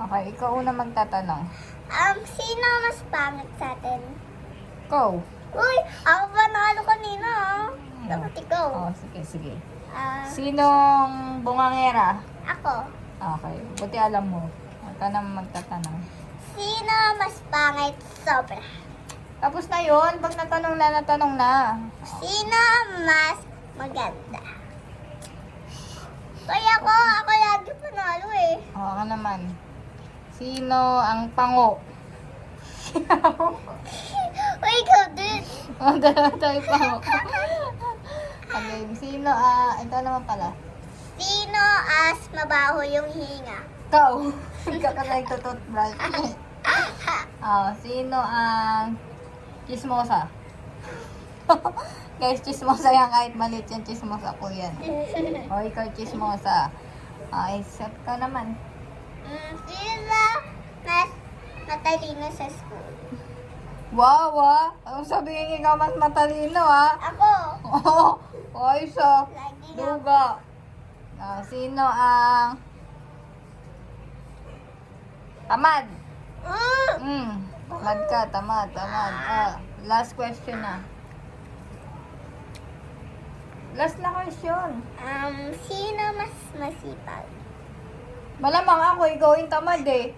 Okay, ikaw una magtatanong. Sino mas pangit sa atin? Ikaw. Uy, ako pa nakalo kanina, ah. Dapat ikaw. Oh, sige. Ah, Sinong bungangera? ako. Okay, buti alam mo. Huwag ka na magtatanong. Sino mas pangit sobra? Tapos na yun, pag natanong na. Sino mas maganda? Kaya ako lagi panalo eh. Oo ka naman. Sino ang pango? Uy, ikaw din. Oh, dalawa tayo pango. Okay, sino, ito naman pala. Sino as mabaho yung hinga? Ikaw. Ikaw ka na ito-toothbrush. Sino ang chismosa? Guys, chismosa yan. Kahit maliit yan, chismosa po yan. O, ikaw chismosa. Set ka naman. Sino mas matalino sa school? Wow, Ang sabihin ikaw mas matalino, Ako. Oo. Ay, so. Lagi na. Duga. Sino ang tamad? Tamad ka, tamad. Last question na. Last na question. Sino mas masipag? Malamang ako, ikaw yung tamad eh.